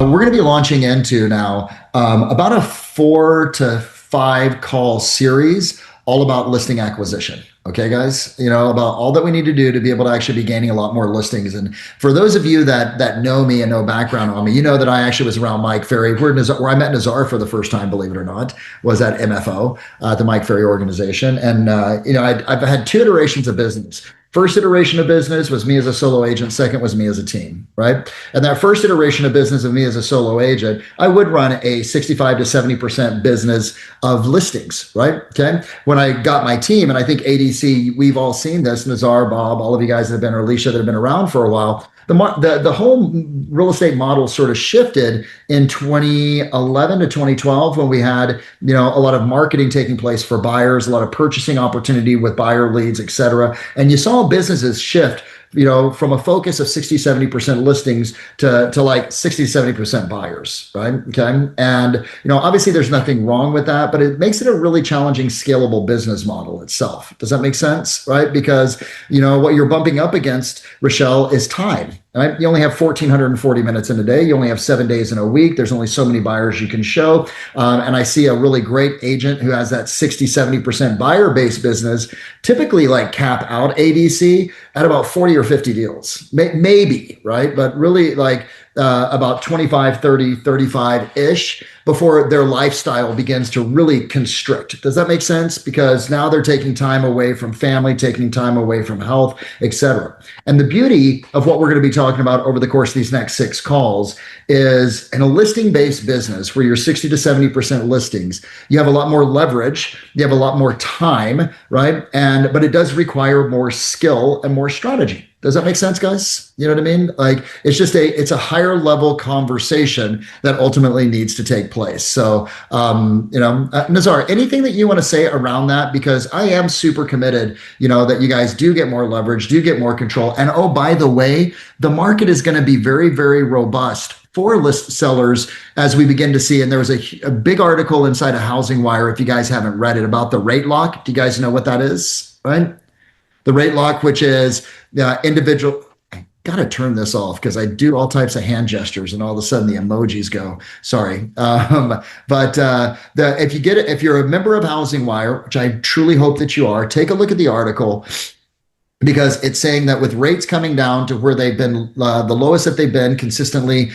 We're going to be launching into now about a 4 to 5 call series all about listing acquisition. Okay, guys, about all that we need to do to be able to actually be gaining a lot more listings. And for those of you that know me and know background on me, you know that I actually was around Mike Ferry, where I met Nazar for the first time, believe it or not, was at MFO, the Mike Ferry organization. And I've had 2 iterations of business. First iteration of business was me as a solo agent. Second was me as a team, right? And that first iteration of business of me as a solo agent, I would run a 65 to 70% business of listings, right? Okay. When I got my team, and I think ADC, we've all seen this, Nazar, Bob, all of you guys that have been, or Alicia that have been around for a while, the whole real estate model sort of shifted in 2011 to 2012 when we had a lot of marketing taking place for buyers, a lot of purchasing opportunity with buyer leads, et cetera. And you saw businesses shift from a focus of 60-70% listings to like 60-70% buyers, right? Okay. And, obviously there's nothing wrong with that, but it makes it a really challenging, scalable business model itself. Does that make sense? Right? Because, what you're bumping up against, Rochelle, is time. Right? You only have 1,440 minutes in a day. You only have 7 days in a week. There's only so many buyers you can show. And I see a really great agent who has that 60-70% buyer-based business, typically like cap out ADC at about 40 or 50 deals, maybe, right? But really like about 25, 30, 35-ish before their lifestyle begins to really constrict. Does that make sense? Because now they're taking time away from family, taking time away from health, etc. And the beauty of what we're going to be talking about over the course of these next 6 calls is in a listing-based business where you're 60 to 70% listings, you have a lot more leverage, you have a lot more time, right? But it does require more skill and more strategy. Does that make sense, guys? You know what I mean? Like it's a higher level conversation that ultimately needs to take place. So, Nazar, anything that you want to say around that? Because I am super committed, that you guys do get more leverage, do get more control. And oh, by the way, the market is going to be very, very robust for list sellers as we begin to see. And there was a big article inside of Housing Wire, if you guys haven't read it, about the rate lock. Do you guys know what that is? Right? The rate lock, which is individual. I gotta turn this off because I do all types of hand gestures, and all of a sudden the emojis go. Sorry, if you're a member of Housing Wire, which I truly hope that you are, take a look at the article. Because it's saying that with rates coming down to where they've been, the lowest that they've been consistently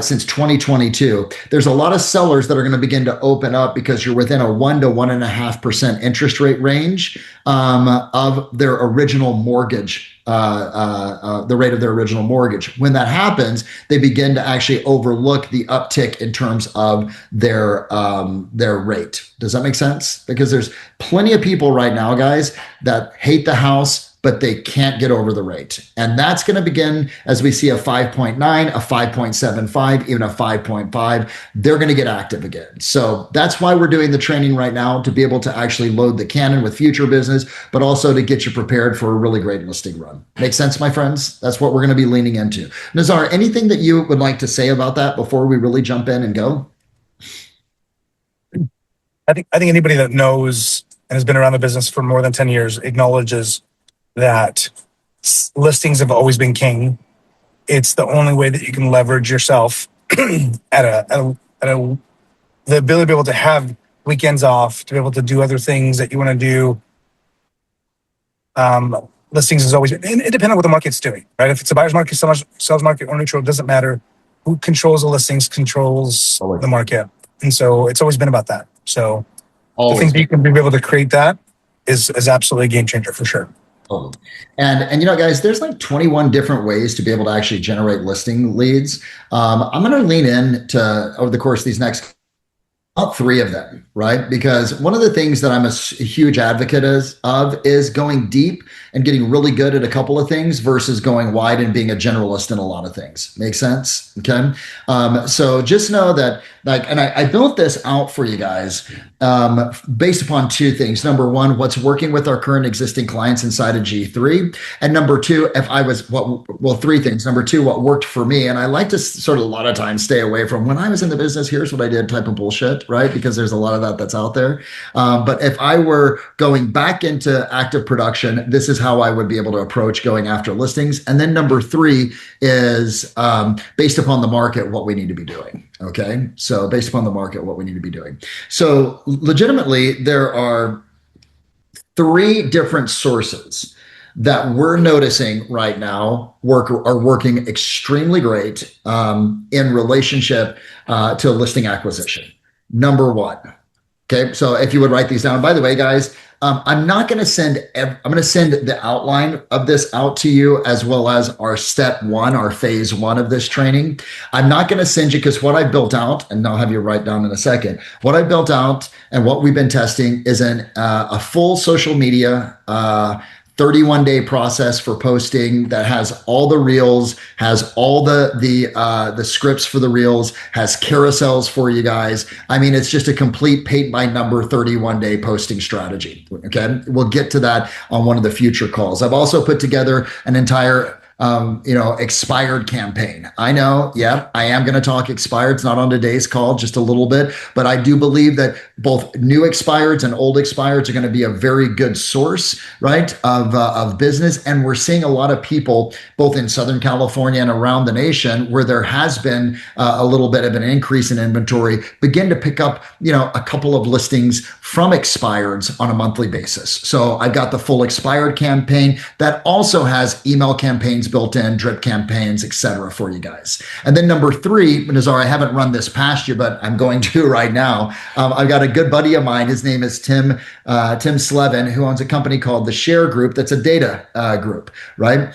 since 2022, there's a lot of sellers that are going to begin to open up because you're within a 1 to 1.5% interest rate range of their original mortgage, the rate of their original mortgage. When that happens, they begin to actually overlook the uptick in terms of their rate. Does that make sense? Because there's plenty of people right now, guys, that hate the house, but they can't get over the rate. And that's going to begin as we see a 5.9, a 5.75, even a 5.5. They're going to get active again. So that's why we're doing the training right now, to be able to actually load the cannon with future business, but also to get you prepared for a really great listing run. Make sense, my friends? That's what we're going to be leaning into. Nazar, anything that you would like to say about that before we really jump in and go? I think anybody that knows and has been around the business for more than 10 years acknowledges that listings have always been king. It's the only way that you can leverage yourself the ability to be able to have weekends off, to be able to do other things that you want to do. Listings is always, and it depends on what the market's doing, right? If it's a buyer's market, seller's market, or neutral, it doesn't matter. Who controls the listings controls the market. And so it's always been about that. So I think you can be able to create that is absolutely a game changer for sure. And guys, there's like 21 different ways to be able to actually generate listing leads. I'm going to lean in to, over the course of these next up 3 of them, right? Because one of the things that I'm a huge advocate of is going deep and getting really good at a couple of things versus going wide and being a generalist in a lot of things. Make sense? Okay. So just know that, and I built this out for you guys based upon 2 things. Number 1, what's working with our current existing clients inside of G3. And number 2, 3 things. Number 2, what worked for me. And I like to sort of a lot of times stay away from when I was in the business, here's what I did type of bullshit. shit, right? Because there's a lot of that's out there. But if I were going back into active production, this is how I would be able to approach going after listings. And then number three is based upon the market, what we need to be doing. Okay. So based upon the market, what we need to be doing. So legitimately, there are three different sources that we're noticing right now are working extremely great in relationship to listing acquisition. Number one. Okay, so if you would write these down. By the way, guys, I'm not going to send. I'm going to send the outline of this out to you, as well as our step one, our phase one of this training. I'm not going to send you, because what I built out, and I'll have you write down in a second. What I built out and what we've been testing is a full social media 31-day process for posting that has all the reels, has all the scripts for the reels, has carousels for you guys. I mean, it's just a complete paint by number 31-day posting strategy. Okay, we'll get to that on one of the future calls. I've also put together an entire expired campaign. I know, yeah, I am going to talk expired. It's not on today's call, just a little bit, but I do believe that both new expireds and old expireds are going to be a very good source, right, of business. And we're seeing a lot of people, both in Southern California and around the nation, where there has been a little bit of an increase in inventory, begin to pick up, a couple of listings from expireds on a monthly basis. So I've got the full expired campaign that also has email campaigns built in, drip campaigns, etc. for you guys. And then number three, Nazar, I haven't run this past you, but I'm going to right now. I've got a good buddy of mine. His name is Tim Slevin, who owns a company called the Share Group. That's a data group, right?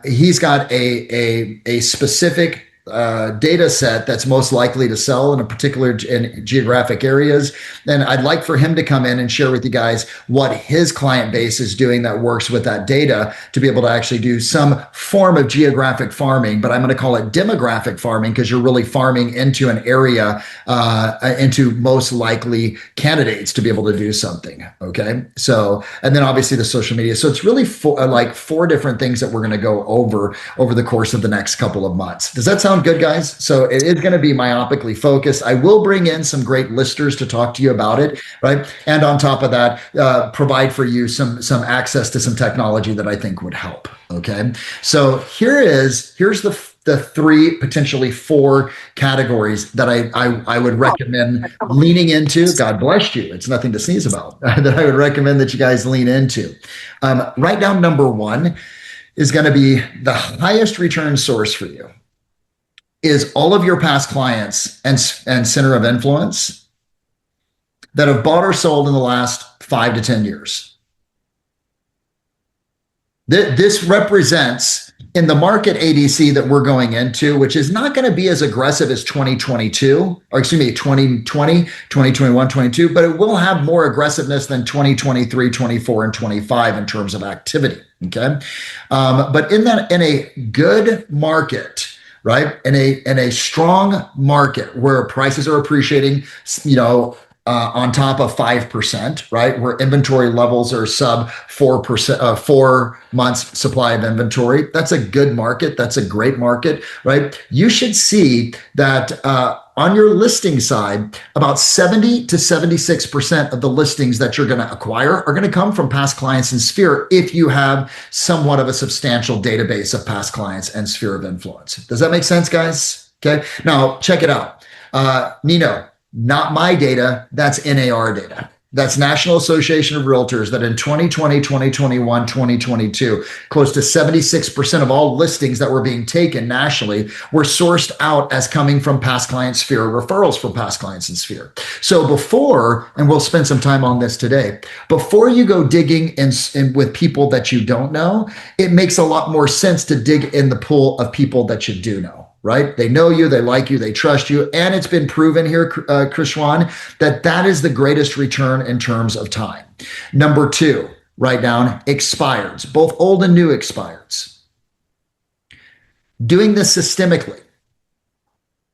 He's got a specific data set that's most likely to sell in a particular geographic areas. And I'd like for him to come in and share with you guys what his client base is doing that works with that data to be able to actually do some form of geographic farming. But I'm going to call it demographic farming, because you're really farming into an area, into most likely candidates to be able to do something. Okay. So, and then obviously the social media. So it's really four different things that we're going to go over the course of the next couple of months. Does that sound good, guys? So it is going to be myopically focused. I will bring in some great listers to talk to you about it, right? And on top of that, provide for you some access to some technology that I think would help. Okay. So here's the three, potentially four categories that I would recommend leaning into. God bless you. It's nothing to sneeze about. That I would recommend that you guys lean into. Write down number one is going to be the highest return source for you is all of your past clients and center of influence that have bought or sold in the last 5 to 10 years. This represents, in the market ADC that we're going into, which is not going to be as aggressive as 2022, or excuse me, 2020, 2021, 22, but it will have more aggressiveness than 2023, 24, and 25 in terms of activity. Okay. But in a good market, right? In a strong market where prices are appreciating, on top of 5%, right? Where inventory levels are sub 4%, 4 months supply of inventory. That's a good market. That's a great market, right? You should see that, on your listing side, about 70 to 76% of the listings that you're going to acquire are going to come from past clients in Sphere, if you have somewhat of a substantial database of past clients and sphere of influence. Does that make sense, guys? Okay. Now check it out. Nino, not my data. That's NAR data. That's National Association of Realtors, that in 2020, 2021, 2022, close to 76% of all listings that were being taken nationally were sourced out as coming from past client Sphere, referrals from past clients in Sphere. So before, and we'll spend some time on this today, before you go digging in with people that you don't know, it makes a lot more sense to dig in the pool of people that you do know. Right? They know you, they like you, they trust you. And it's been proven here, Krishwan, that is the greatest return in terms of time. Number two, write down expireds, both old and new expireds. Doing this systemically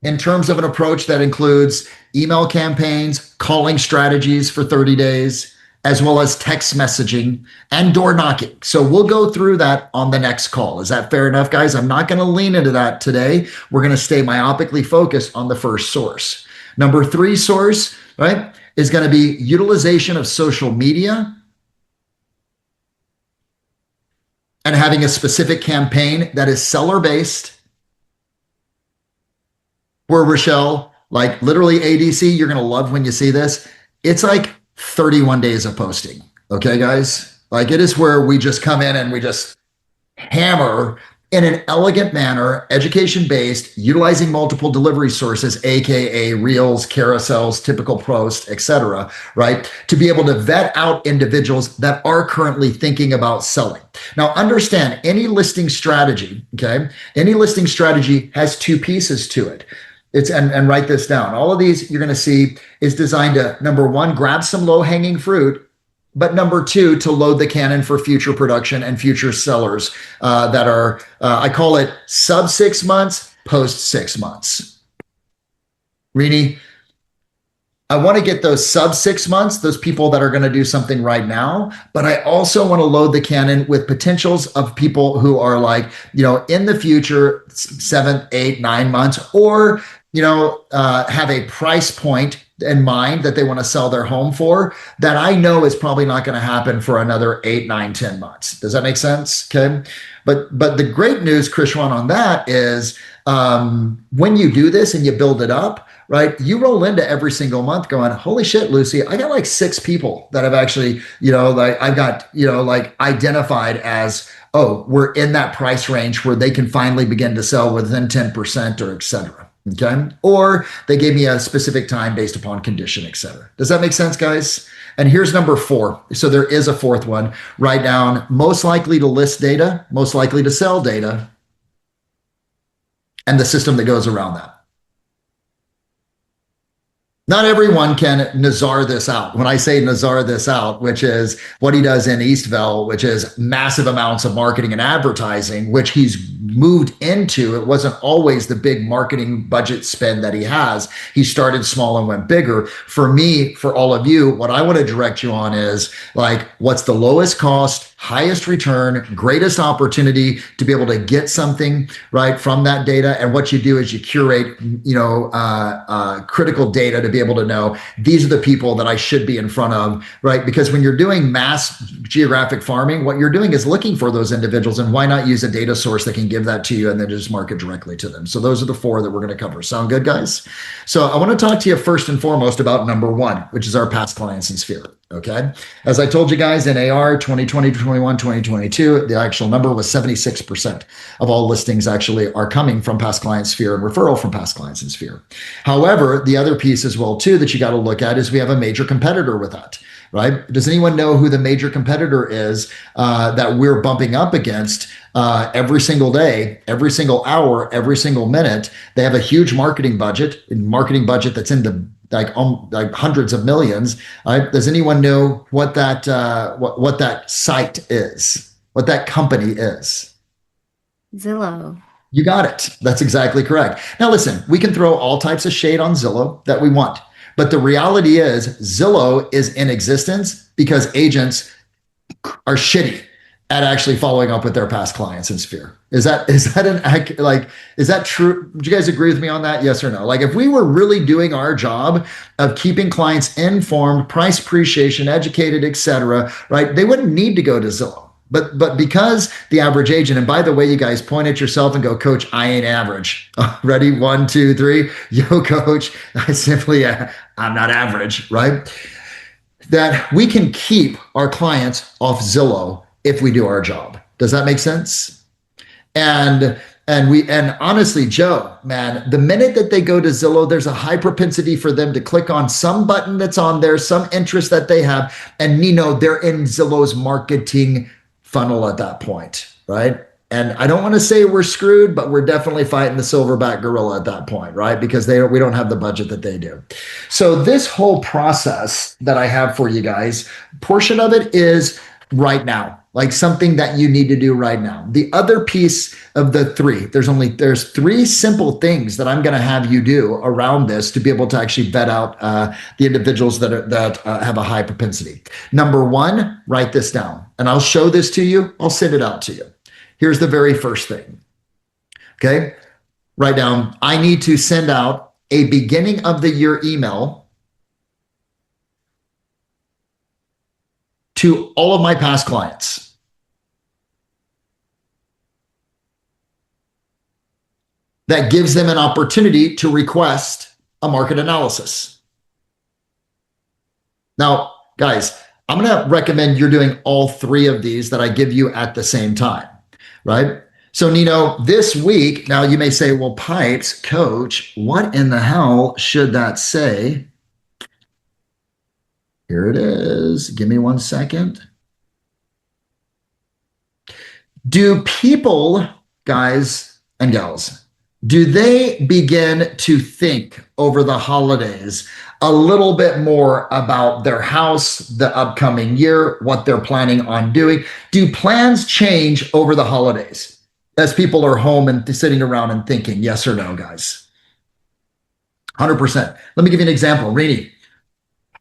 in terms of an approach that includes email campaigns, calling strategies for 30 days, as well as text messaging and door knocking. So we'll go through that on the next call. Is that fair enough, guys? I'm not going to lean into that today. We're going to stay myopically focused on the first source. Number three source, right, is going to be utilization of social media and having a specific campaign that is seller based. Where Rochelle, like literally ADC, you're going to love when you see this. It's like 31 days of posting. Okay, guys? Like it is where we just come in and we just hammer in an elegant manner, education based, utilizing multiple delivery sources, aka reels, carousels, typical post, etc., right? To be able to vet out individuals that are currently thinking about selling. Now, understand any listing strategy, okay? Any listing strategy has two pieces to it. And write this down. All of these you're going to see is designed to, number one, grab some low hanging fruit, but number two, to load the cannon for future production and future sellers that are, I call it sub 6 months, post 6 months. Rini, I want to get those sub 6 months, those people that are going to do something right now, but I also want to load the cannon with potentials of people who are like, in the future, 7, 8, 9 months, or, have a price point in mind that they want to sell their home for that I know is probably not going to happen for another 8, 9, 10 months. Does that make sense? Okay. But the great news, Krishwan, on that is when you do this and you build it up, right? You roll into every single month going, holy shit, Lucy, I got like 6 people that have actually, I've got, identified as, oh, we're in that price range where they can finally begin to sell within 10% or et cetera. Okay. Or they gave me a specific time based upon condition, et cetera. Does that make sense, guys? And here's number 4. So there is a fourth one. Write down most likely to list data, most likely to sell data, and the system that goes around that. Not everyone can Nazar this out. When I say Nazar this out, which is what he does in Eastville, which is massive amounts of marketing and advertising, which he's moved into. It wasn't always the big marketing budget spend that he has. He started small and went bigger. For me, for all of you, what I want to direct you on is like, what's the lowest cost, highest return, greatest opportunity to be able to get something right from that data. And what you do is you curate, critical data to be able to know these are the people that I should be in front of, right? Because when you're doing mass geographic farming, what you're doing is looking for those individuals, and why not use a data source that can give that to you and then just market directly to them. So those are the 4 that we're going to cover. Sound good, guys? So I want to talk to you first and foremost about number 1, which is our past clients in Sphere. Okay. As I told you guys in AR 2020, 21, 2022, the actual number was 76% of all listings actually are coming from past client Sphere and referral from past clients in Sphere. However, the other piece as well too that you got to look at is we have a major competitor with that, right? Does anyone know who the major competitor is that we're bumping up against every single day, every single hour, every single minute? They have a huge marketing budget that's in the like hundreds of millions. Does anyone know what that what that site is? What that company is? Zillow. You got it. That's exactly correct. Now listen, we can throw all types of shade on Zillow that we want, but the reality is Zillow is in existence because agents are shitty at actually following up with their past clients in Sphere. Is that true? Do you guys agree with me on that? Yes or no? Like if we were really doing our job of keeping clients informed, price appreciation, educated, etc., right? They wouldn't need to go to Zillow. But because the average agent, and by the way, you guys point at yourself and go, Coach, I ain't average. Ready? 1, 2, 3. Yo, Coach, I'm not average, right? That we can keep our clients off Zillow if we do our job. Does that make sense? And honestly, Joe, man, the minute that they go to Zillow, there's a high propensity for them to click on some button that's on there, some interest that they have, and they're in Zillow's marketing funnel at that point, right? And I don't want to say we're screwed, but we're definitely fighting the silverback gorilla at that point, right? Because we don't have the budget that they do. So this whole process that I have for you guys, portion of it is right now, like something that you need to do right now. The other piece of the 3, there's 3 simple things that I'm going to have you do around this to be able to actually vet out the individuals that have a high propensity. Number 1, write this down, and I'll show this to you. I'll send it out to you. Here's the very first thing. Okay. Write down, I need to send out a beginning of the year email to all of my past clients. That gives them an opportunity to request a market analysis. Now, guys, I'm going to recommend you're doing all three of these that I give you at the same time, right? So, Nino, this week, now you may say, well, Pipes, coach, what in the hell should that say? Here it is. Give me 1 second. Do people, guys and gals, do they begin to think over the holidays a little bit more about their house, the upcoming year, what they're planning on doing? Do plans change over the holidays as people are home and sitting around and thinking, yes or no, guys? 100%. Let me give you an example. Rini,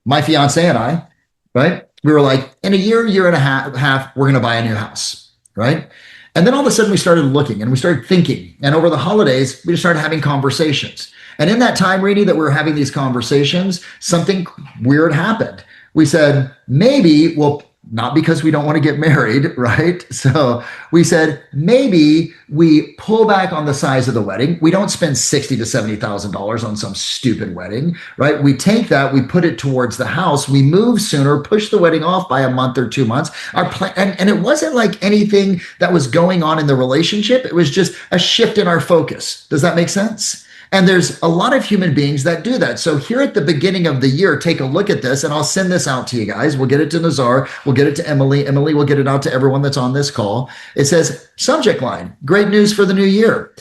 my fiance and I, right? We were like, in a year and a half, we're going to buy a new house, right? And then all of a sudden we started looking and we started thinking. And over the holidays, we just started having conversations. And in that time, Rini, that we were having these conversations, something weird happened. We said, maybe we'll, not because we don't want to get married, right? So we said, maybe we pull back on the size of the wedding. We don't spend $60,000 to $70,000 on some stupid wedding, right? We take that, we put it towards the house, we move sooner, push the wedding off by a month or 2 months. Our plan, and it wasn't like anything that was going on in the relationship. It was just a shift in our focus. Does that make sense? And there's a lot of human beings that do that. So here at the beginning of the year, take a look at this, and I'll send this out to you guys. We'll get it to Nazar. We'll get it to Emily. Emily will get it out to everyone that's on this call. It says, subject line, great news for the new year.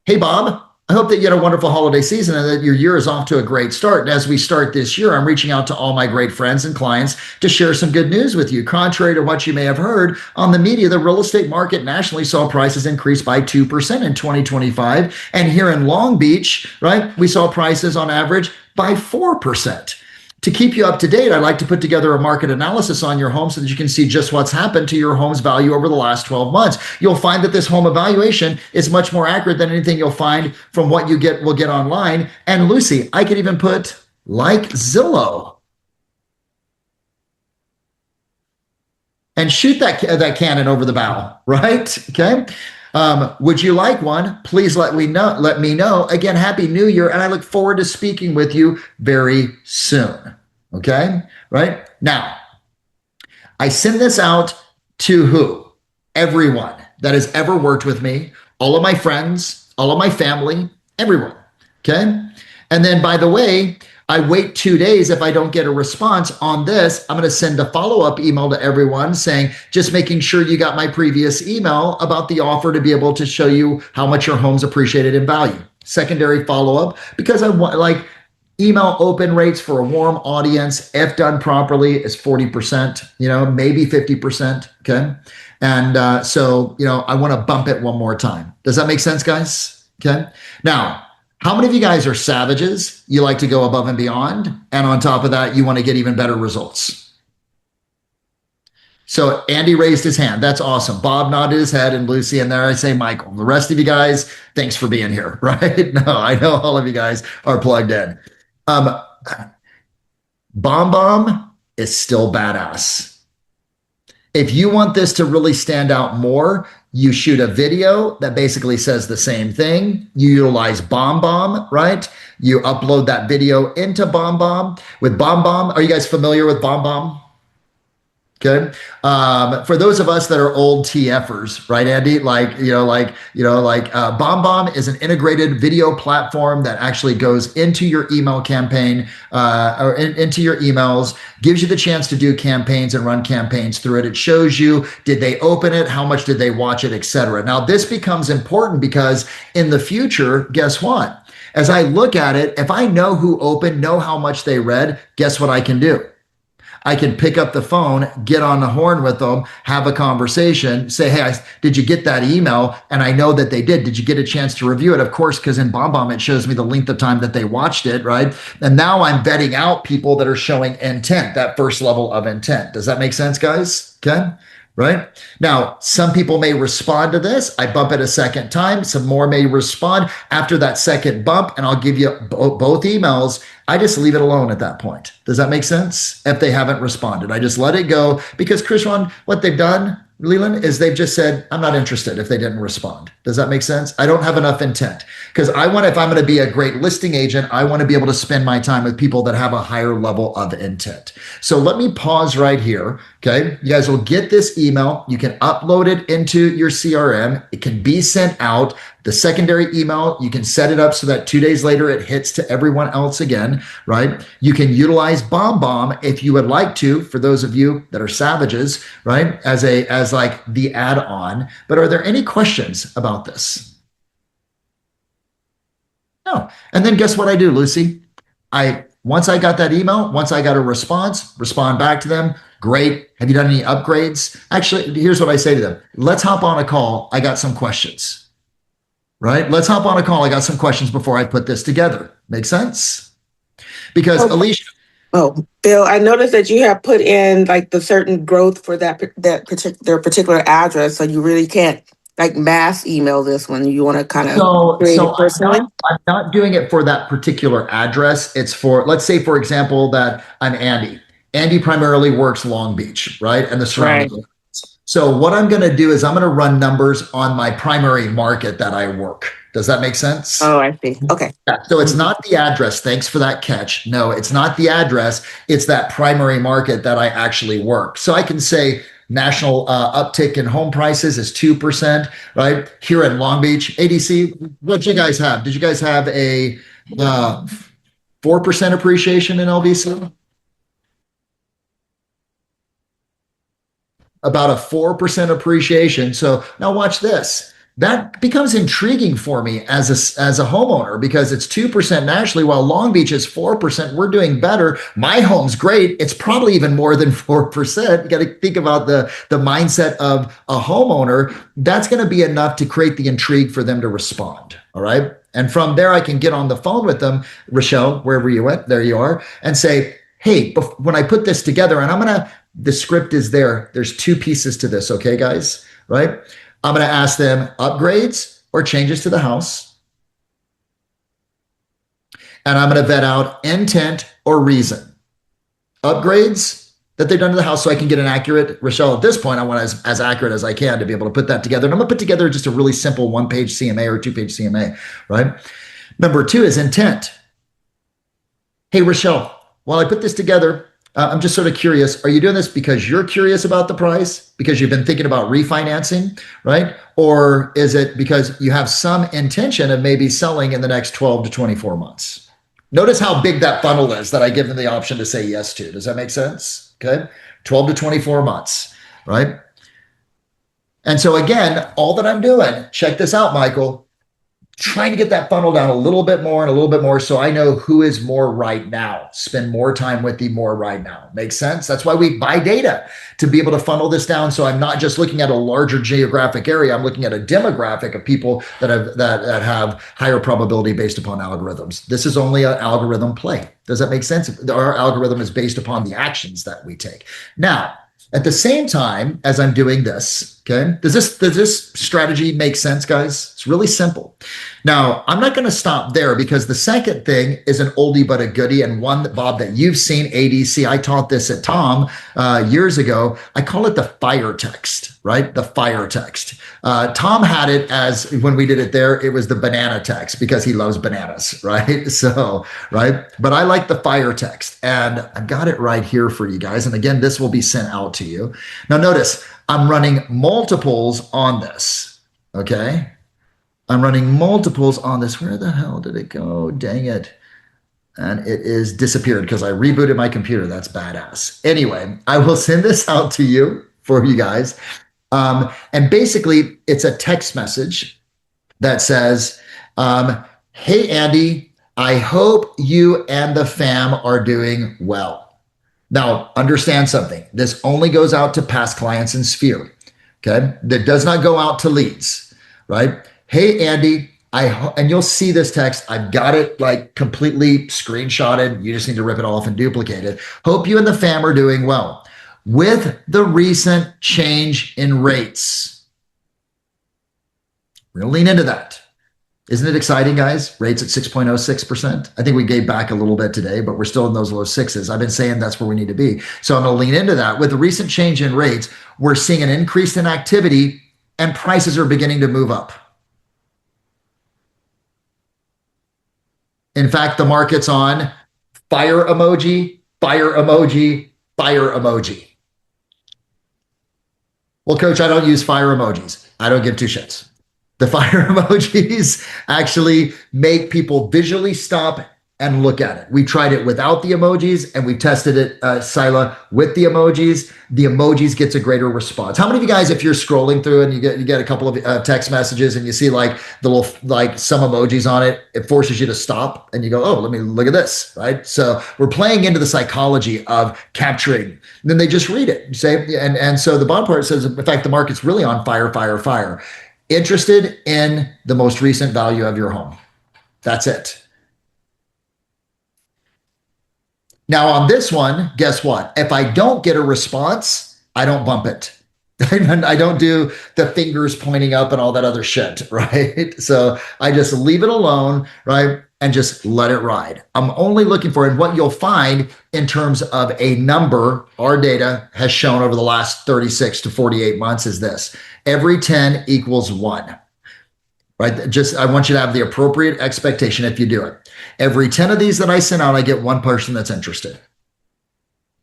Hey, Bob, I hope that you had a wonderful holiday season and that your year is off to a great start. And as we start this year, I'm reaching out to all my great friends and clients to share some good news with you. Contrary to what you may have heard on the media, the real estate market nationally saw prices increase by 2% in 2025. And here in Long Beach, right, we saw prices on average by 4%. To keep you up to date, I'd like to put together a market analysis on your home so that you can see just what's happened to your home's value over the last 12 months. You'll find that this home evaluation is much more accurate than anything you'll find from what you will get online. And Lucy, I could even put like Zillow. And shoot that cannon over the bow, right? Okay. Would you like one? Please let me know. Again, Happy New Year, and I look forward to speaking with you very soon. Okay? Right? Now, I send this out to who? Everyone that has ever worked with me, all of my friends, all of my family, everyone. Okay? And then, by the way, I wait 2 days. If I don't get a response on this, I'm going to send a follow-up email to everyone saying, just making sure you got my previous email about the offer to be able to show you how much your home's appreciated in value. Secondary follow-up, because I want, like, email open rates for a warm audience, if done properly, is 40%, maybe 50%. Okay. And so, I want to bump it one more time. Does that make sense, guys? Okay. Now, how many of you guys are savages? You like to go above and beyond. And on top of that, you want to get even better results. So Andy raised his hand. That's awesome. Bob nodded his head, and Lucy, and there I say Michael. The rest of you guys, thanks for being here, right? No, I know all of you guys are plugged in. Bomb is still badass. If you want this to really stand out more, you shoot a video that basically says the same thing. You utilize BombBomb, right? You upload that video into BombBomb. With BombBomb, are you guys familiar with BombBomb? Okay. For those of us that are old TFers, right, Andy? BombBomb is an integrated video platform that actually goes into your email campaign or into your emails, gives you the chance to do campaigns and run campaigns through it. It shows you, did they open it? How much did they watch it, etc. Now, this becomes important because in the future, guess what? As I look at it, if I know who opened, know how much they read, guess what I can do? I can pick up the phone, get on the horn with them, have a conversation, say, hey, did you get that email? And I know that they did. Did you get a chance to review it? Of course, because in BombBomb, it shows me the length of time that they watched it, right? And now I'm vetting out people that are showing intent, that first level of intent. Does that make sense, guys? Okay. right? Now, some people may respond to this. I bump it a second time. Some more may respond after that second bump, and I'll give you both emails. I just leave it alone at that point. Does that make sense? If they haven't responded, I just let it go because Krishwan, what they've done, Leland, is they've just said, I'm not interested if they didn't respond. Does that make sense? I don't have enough intent because if I'm going to be a great listing agent, I want to be able to spend my time with people that have a higher level of intent. So let me pause right here. Okay. You guys will get this email. You can upload it into your CRM. It can be sent out. The secondary email, you can set it up so that 2 days later it hits to everyone else again, right? You can utilize BombBomb if you would like to, for those of you that are savages, right? As like the add-on. But are there any questions about this? No. And then guess what I do, Lucy? Once I got that email, once I got a response, respond back to them. Great. Have you done any upgrades? Actually, here's what I say to them. Let's hop on a call. I got some questions. Right? Let's hop on a call. I got some questions before I put this together. Make sense? Because Alicia. Oh, Bill, I noticed that you have put in like the certain growth for their particular address, so you really can't like mass email this one. You want to kind of create it personally. I'm not doing it for that particular address. It's for, let's say, for example, that I'm Andy. Andy primarily works Long Beach, right? And the surrounding. Right. So what I'm going to do is I'm going to run numbers on my primary market that I work. Does that make sense? Oh, I see. Okay. Yeah, so it's not the address. Thanks for that catch. No, it's not the address. It's that primary market that I actually work. So I can say national uptick in home prices is 2%, right? Here in Long Beach, ADC, what did you guys have? Did you guys have a 4% appreciation in LVC? About a 4% appreciation. So now watch this. That becomes intriguing for me as a homeowner because it's 2% nationally while Long Beach is 4%. We're doing better. My home's great. It's probably even more than 4%. You got to think about the mindset of a homeowner. That's going to be enough to create the intrigue for them to respond. All right. And from there, I can get on the phone with them, Rochelle, wherever you went, there you are, and say, hey, when I put this together, and the script is there. There's two pieces to this, okay, guys? Right? I'm going to ask them upgrades or changes to the house. And I'm going to vet out intent or reason. Upgrades that they've done to the house so I can get an accurate, Rochelle, at this point, I want as accurate as I can to be able to put that together. And I'm going to put together just a really simple one-page CMA or two-page CMA, right? Number two is intent. Hey, Rochelle, while I put this together, I'm just sort of curious. Are you doing this because you're curious about the price? Because you've been thinking about refinancing, right? Or is it because you have some intention of maybe selling in the next 12 to 24 months? Notice how big that funnel is that I give them the option to say yes to. Does that make sense? Okay. 12 to 24 months, right? And so again, all that I'm doing, check this out, Michael, trying to get that funnel down a little bit more and a little bit more so I know who is more right now. Spend more time with the more right now. Makes sense? That's why we buy data to be able to funnel this down. So I'm not just looking at a larger geographic area. I'm looking at a demographic of people that have higher probability based upon algorithms. This is only an algorithm play. Does that make sense? Our algorithm is based upon the actions that we take. Now, at the same time, as I'm doing this, okay, does this strategy make sense, guys? It's really simple. Now, I'm not going to stop there because the second thing is an oldie but a goodie, and one that, Bob, that you've seen, ADC. I taught this at Tom years ago. I call it the fire text, right? The fire text. Tom had it as, when we did it there, it was the banana text because he loves bananas, right? So, right? But I like the fire text, and I've got it right here for you guys. And again, this will be sent out to you. Now, notice I'm running multiples on this, okay? I'm running multiples on this. Where the hell did it go? Dang it. And it is disappeared because I rebooted my computer. That's badass. Anyway, I will send this out to you for you guys. And basically, it's a text message that says, hey, Andy, I hope you and the fam are doing well. Now, understand something. This only goes out to past clients in Sphere, okay? That does not go out to leads, right? Hey, Andy, and you'll see this text. I've got it like completely screenshotted. You just need to rip it off and duplicate it. Hope you and the fam are doing well. with the recent change in rates. We're going to lean into that. Isn't it exciting, guys? Rates at 6.06%. I think we gave back a little bit today, but we're still in those low sixes. I've been saying that's where we need to be. So I'm going to lean into that. With the recent change in rates, we're seeing an increase in activity and prices are beginning to move up. In fact, the market's on fire emoji, fire emoji, fire emoji. Well, coach, I don't use fire emojis. I don't give two shits. The fire emojis actually make people visually stop and look at it. We tried it without the emojis and we tested it, Sila, with the emojis. The emojis gets a greater response. How many of you guys, if you're scrolling through and you get a couple of text messages and you see like the little, like some emojis on it, it forces you to stop and you go, oh, let me look at this, right? So we're playing into the psychology of capturing. And then they just read it. You say, and so the bottom part says, in fact, the market's really on fire, fire, fire. Interested in the most recent value of your home. That's it. Now on this one, guess what? If I don't get a response, I don't bump it. I don't do the fingers pointing up and all that other shit, right? So I just leave it alone, right? And just let it ride. I'm only looking for, and what you'll find in terms of a number, our data has shown over the last 36 to 48 months is this: every 10 equals 1. Right? Just, I want you to have the appropriate expectation if you do it. Every 10 of these that I send out, I get one person that's interested.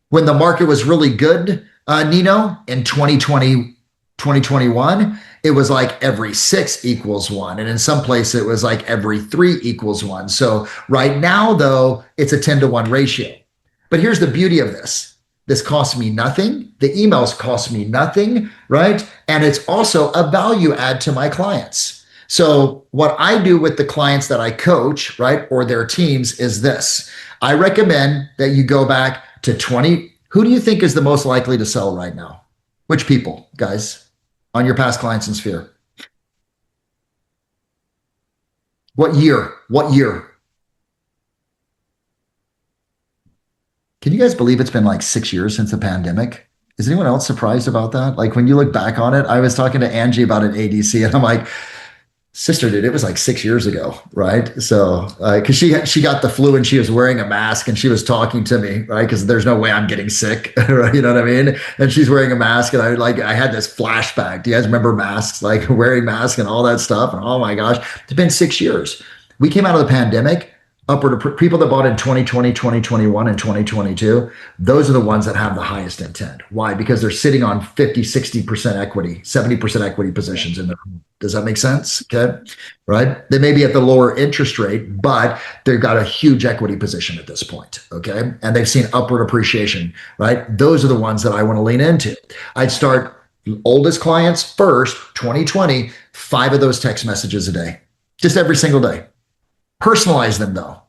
When the market was really good, Nino, in 2020, 2021, it was like every 6 equals 1. And in some places it was like every 3 equals 1. So right now though, it's a 10-to-1 ratio. But here's the beauty of this. This costs me nothing. The emails cost me nothing, right? And it's also a value add to my clients. So what I do with the clients that I coach, right, or their teams is this. I recommend that you go back to 20. Who do you think is the most likely to sell right now? Which people, guys, on your past clients in Sphere? What year? What year? Can you guys believe it's been like 6 years since the pandemic? Is anyone else surprised about that? Like when you look back on it, I was talking to Angie about an ADC and I'm like, sister, dude, it was like 6 years ago, right? So, because she got the flu and she was wearing a mask and she was talking to me, right? Because there's no way I'm getting sick, right? You know what I mean? And she's wearing a mask, and I had this flashback. Do you guys remember masks, like wearing masks and all that stuff? And oh my gosh, it's been 6 years. We came out of the pandemic. Upward of people that bought in 2020, 2021, and 2022, those are the ones that have the highest intent. Why? Because they're sitting on 50, 60% equity, 70% equity positions in their home. Does that make sense? Okay. Right. They may be at the lower interest rate, but they've got a huge equity position at this point. Okay. And they've seen upward appreciation, right? Those are the ones that I want to lean into. I'd start oldest clients first, 2020, 5 of those text messages a day, just every single day. Personalize them though.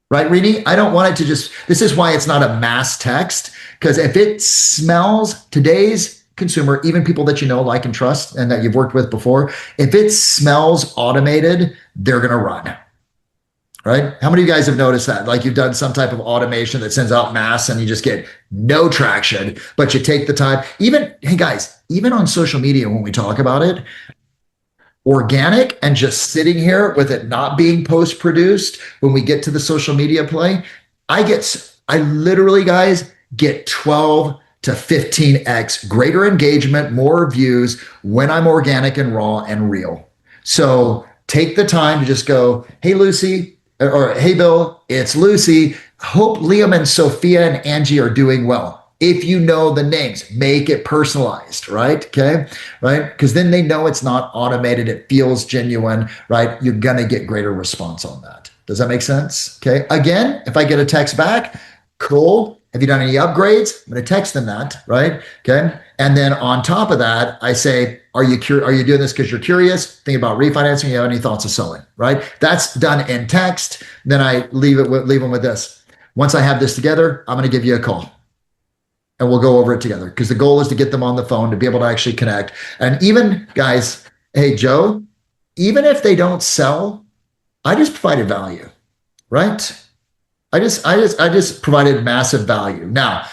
Right, Rini? I don't want it to just, this is why it's not a mass text, because if it smells, today's consumer, even people that you know, like, and trust, and that you've worked with before, if it smells automated, they're going to run. Right? How many of you guys have noticed that? Like you've done some type of automation that sends out mass and you just get no traction, but you take the time. Even, hey guys, even on social media, when we talk about it, organic and just sitting here with it not being post-produced, when we get to the social media play, I literally, guys, get 12 to 15x greater engagement, more views when I'm organic and raw and real. So take the time to just go, hey, Lucy, or hey, Bill, it's Lucy. Hope Liam and Sophia and Angie are doing well. If you know the names, make it personalized, right? Okay, right? Because then they know it's not automated. It feels genuine, right? You're going to get greater response on that. Does that make sense? Okay. Again, if I get a text back, cool. Have you done any upgrades? I'm going to text them that, right? Okay. And then on top of that, I say, are you doing this because you're curious? Think about refinancing. You have any thoughts of selling, right? That's done in text. Then I leave them with this. Once I have this together, I'm going to give you a call. And we'll go over it together, because the goal is to get them on the phone, to be able to actually connect. And even, guys, hey, Joe, even if they don't sell, I just provided value, right? I just provided massive value. Now,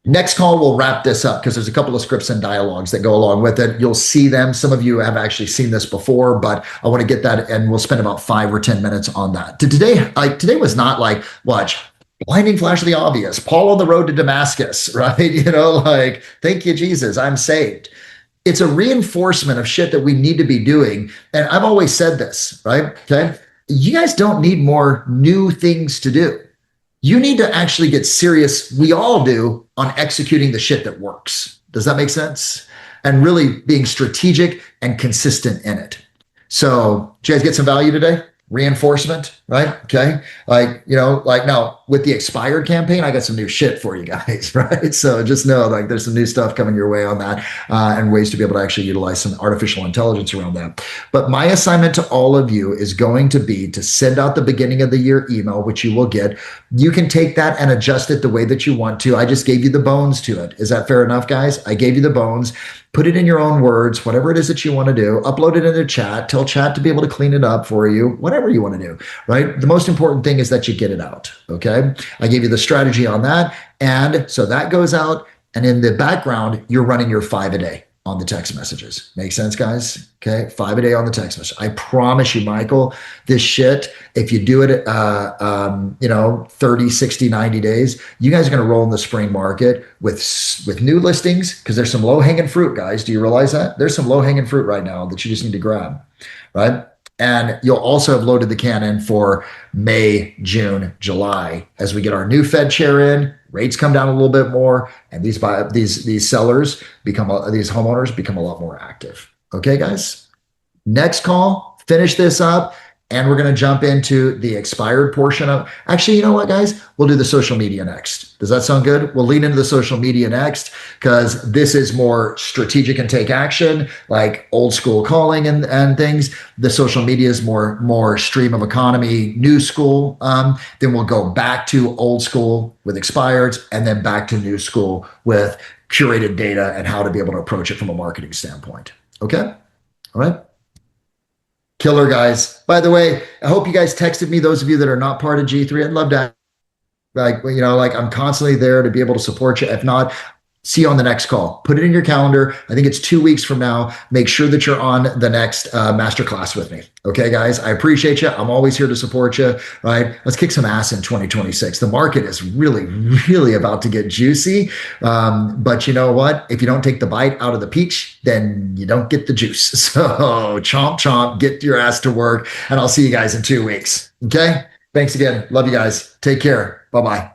Next call, we'll wrap this up because there's a couple of scripts and dialogues that go along with it. You'll see them. Some of you have actually seen this before, but I want to get that, and we'll spend about 5 or 10 minutes on that. Today was not like, watch, blinding flash of the obvious, Paul on the road to Damascus, right? Like, thank you, Jesus, I'm saved. It's a reinforcement of shit that we need to be doing. And I've always said this, right? Okay. You guys don't need more new things to do. You need to actually get serious, we all do, on executing the shit that works. Does that make sense? And really being strategic and consistent in it. So, did you guys get some value today? Reinforcement, right? Okay. Like now with the expired campaign, I got some new shit for you guys, right? So just know like there's some new stuff coming your way on that and ways to be able to actually utilize some artificial intelligence around that. But my assignment to all of you is going to be to send out the beginning of the year email, which you will get. You can take that and adjust it the way that you want to. I just gave you the bones to it. Is that fair enough, guys? I gave you the bones. Put it in your own words, whatever it is that you want to do, upload it into chat, tell chat to be able to clean it up for you, whatever you want to do, right? The most important thing is that you get it out, okay? I gave you the strategy on that. And so that goes out. And in the background, you're running your 5 a day on the text messages. Make sense, guys? Okay, 5 a day on the text message. I promise you, Michael, this shit, if you do it, 30, 60, 90 days, you guys are going to roll in the spring market with new listings because there's some low hanging fruit, guys. Do you realize that? There's some low hanging fruit right now that you just need to grab, right? And you'll also have loaded the cannon for May, June, July as we get our new Fed chair in, rates come down a little bit more, and these sellers these homeowners become a lot more active. Okay, guys? Next call, finish this up, and we're going to jump into the expired portion of, actually, you know what, guys? We'll do the social media next. Does that sound good? We'll lean into the social media next because this is more strategic and take action, like old school calling and things. The social media is more stream of economy, new school. Then we'll go back to old school with expireds and then back to new school with curated data and how to be able to approach it from a marketing standpoint. Okay? All right? Killer, guys. By the way, I hope you guys texted me, those of you that are not part of G3. I'd love to, I'm constantly there to be able to support you. If not, see you on the next call. Put it in your calendar. I think it's 2 weeks from now. Make sure that you're on the next masterclass with me. Okay, guys, I appreciate you. I'm always here to support you, right? Let's kick some ass in 2026. The market is really, really about to get juicy. But you know what? If you don't take the bite out of the peach, then you don't get the juice. So chomp, chomp, get your ass to work. And I'll see you guys in 2 weeks. Okay? Thanks again. Love you guys. Take care. Bye-bye.